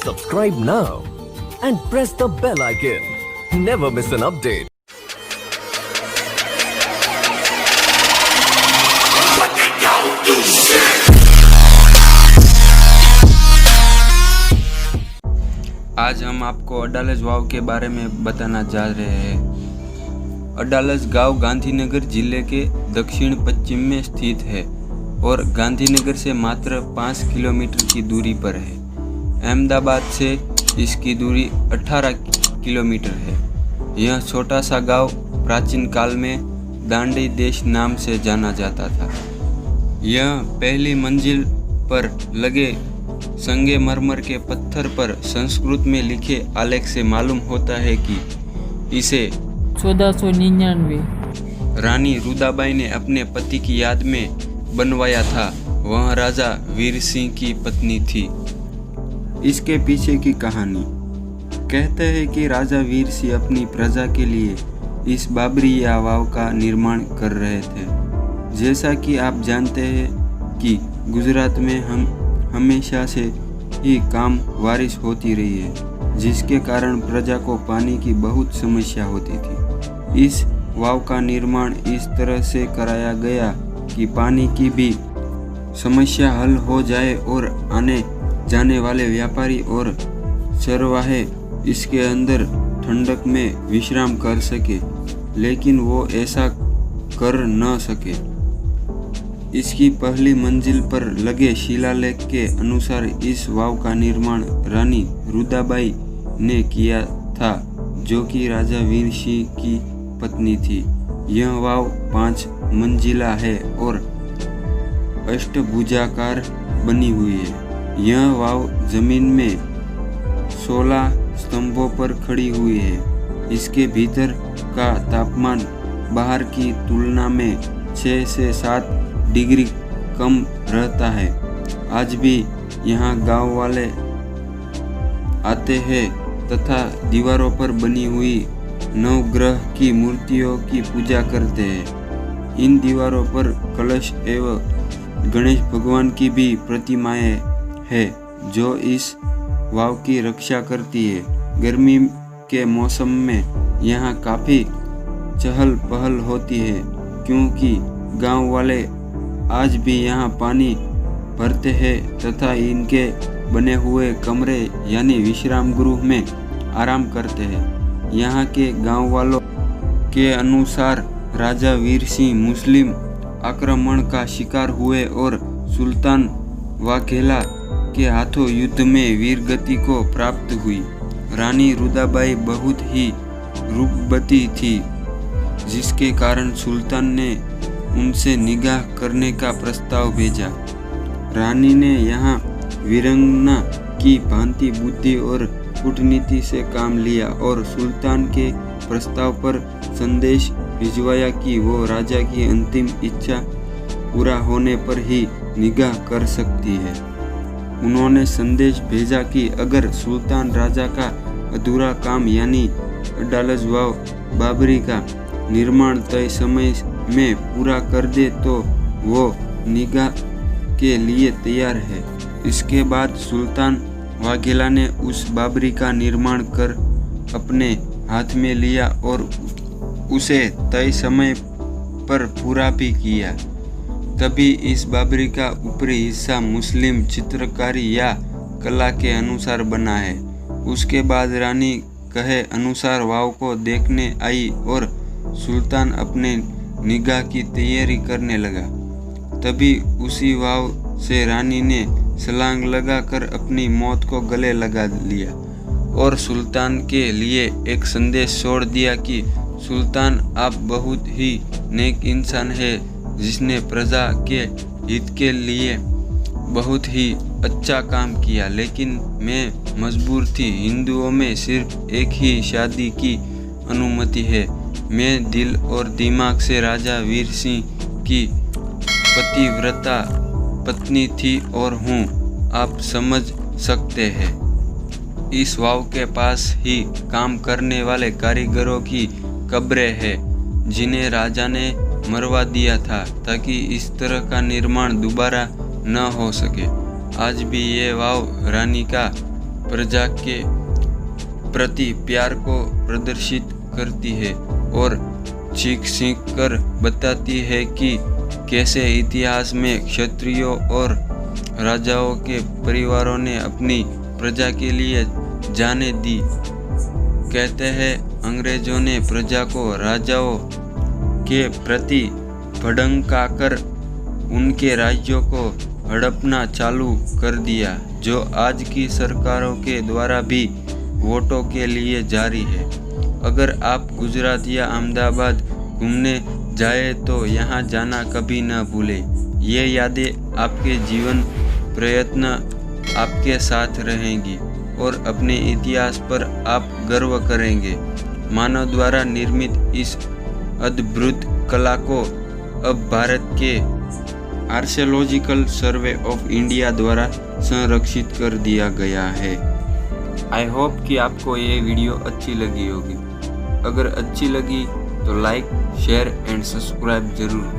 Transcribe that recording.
Subscribe now and press the bell icon. Never miss an update. आज हम आपको अडालज वाव के बारे में बताना जा रहे हैं। अडालज गांव गांधीनगर जिले के दक्षिण पश्चिम में स्थित है और गांधीनगर से मात्र 5 किलोमीटर की दूरी पर है। अहमदाबाद से इसकी दूरी 18 किलोमीटर है। यह छोटा सा गांव प्राचीन काल में दांडी देश नाम से जाना जाता था। यह पहली मंजिल पर लगे संगमरमर के पत्थर पर संस्कृत में लिखे आलेख से मालूम होता है कि इसे 1499 रानी रुदाबाई ने अपने पति की याद में बनवाया था। वह राजा वीर सिंह की पत्नी थी। इसके पीछे की कहानी कहते हैं कि राजा वीर सिंह अपनी प्रजा के लिए इस बाबरी या वाव का निर्माण कर रहे थे। जैसा कि आप जानते हैं कि गुजरात में हम हमेशा से ही काम बारिश होती रही है, जिसके कारण प्रजा को पानी की बहुत समस्या होती थी। इस वाव का निर्माण इस तरह से कराया गया कि पानी की भी समस्या हल हो जाए और आने जाने वाले व्यापारी और चरवाहे इसके अंदर ठंडक में विश्राम कर सके, लेकिन वो ऐसा कर न सके। इसकी पहली मंजिल पर लगे शिलालेख के अनुसार इस वाव का निर्माण रानी रुदाबाई ने किया था, जो कि राजा वीर सिंह की पत्नी थी। यह वाव 5 मंजिला है और अष्टभुजाकार बनी हुई है। यह वाव जमीन में 16 स्तंभों पर खड़ी हुई है। इसके भीतर का तापमान बाहर की तुलना में 6 से 7 डिग्री कम रहता है। आज भी यहाँ गांव वाले आते हैं तथा दीवारों पर बनी हुई नवग्रह की मूर्तियों की पूजा करते हैं। इन दीवारों पर कलश एवं गणेश भगवान की भी प्रतिमाएं है, जो इस वाव की रक्षा करती है। गर्मी के मौसम में यहाँ काफ़ी चहल पहल होती है, क्योंकि गांव वाले आज भी यहाँ पानी भरते हैं तथा इनके बने हुए कमरे यानी विश्राम गृह में आराम करते हैं। यहाँ के गांव वालों के अनुसार राजा वीर सिंह मुस्लिम आक्रमण का शिकार हुए और सुल्तान वाघेला के हाथों युद्ध में वीरगति को प्राप्त हुई। रानी रुदाबाई बहुत ही रूपवती थी, जिसके कारण सुल्तान ने उनसे निगाह करने का प्रस्ताव भेजा। रानी ने यहाँ वीरांगना की भांति बुद्धि और कूटनीति से काम लिया और सुल्तान के प्रस्ताव पर संदेश भिजवाया कि वो राजा की अंतिम इच्छा पूरा होने पर ही निगाह कर सकती है। उन्होंने संदेश भेजा कि अगर सुल्तान राजा का अधूरा काम यानी अडालज वाव बाबरी का निर्माण तय समय में पूरा कर दे तो वो निगाह के लिए तैयार है। इसके बाद सुल्तान वाघेला ने उस बाबरी का निर्माण कर अपने हाथ में लिया और उसे तय समय पर पूरा भी किया। तभी इस बाबरी का ऊपरी हिस्सा मुस्लिम चित्रकारी या कला के अनुसार बना है। उसके बाद रानी कहे अनुसार वाव को देखने आई और सुल्तान अपने निगाह की तैयारी करने लगा। तभी उसी वाव से रानी ने छलांग लगाकर अपनी मौत को गले लगा लिया और सुल्तान के लिए एक संदेश छोड़ दिया कि सुल्तान, आप बहुत ही नेक इंसान है, जिसने प्रजा के हित के लिए बहुत ही अच्छा काम किया, लेकिन मैं मजबूर थी। हिंदुओं में सिर्फ एक ही शादी की अनुमति है। मैं दिल और दिमाग से राजा वीर सिंह की पतिव्रता पत्नी थी और हूँ, आप समझ सकते हैं। इस वाव के पास ही काम करने वाले कारीगरों की कब्रें हैं, जिन्हें राजा ने मरवा दिया था ताकि इस तरह का निर्माण दोबारा न हो सके। आज भी ये वाव रानी का प्रजा के प्रति प्यार को प्रदर्शित करती है और सीख कर बताती है कि कैसे इतिहास में क्षत्रियों और राजाओं के परिवारों ने अपनी प्रजा के लिए जानें दी। कहते हैं अंग्रेजों ने प्रजा को राजाओं के प्रति भड़काकर उनके राज्यों को हड़पना चालू कर दिया, जो आज की सरकारों के द्वारा भी वोटों के लिए जारी है। अगर आप गुजरात या अहमदाबाद घूमने जाए तो यहाँ जाना कभी न भूलें। ये यादें आपके जीवन प्रयत्न आपके साथ रहेंगी और अपने इतिहास पर आप गर्व करेंगे। मानव द्वारा निर्मित इस अद्भुत कला को अब भारत के आर्कियोलॉजिकल सर्वे ऑफ इंडिया द्वारा संरक्षित कर दिया गया है। आई होप कि आपको ये वीडियो अच्छी लगी होगी। अगर अच्छी लगी तो लाइक, शेयर एंड सब्सक्राइब जरूर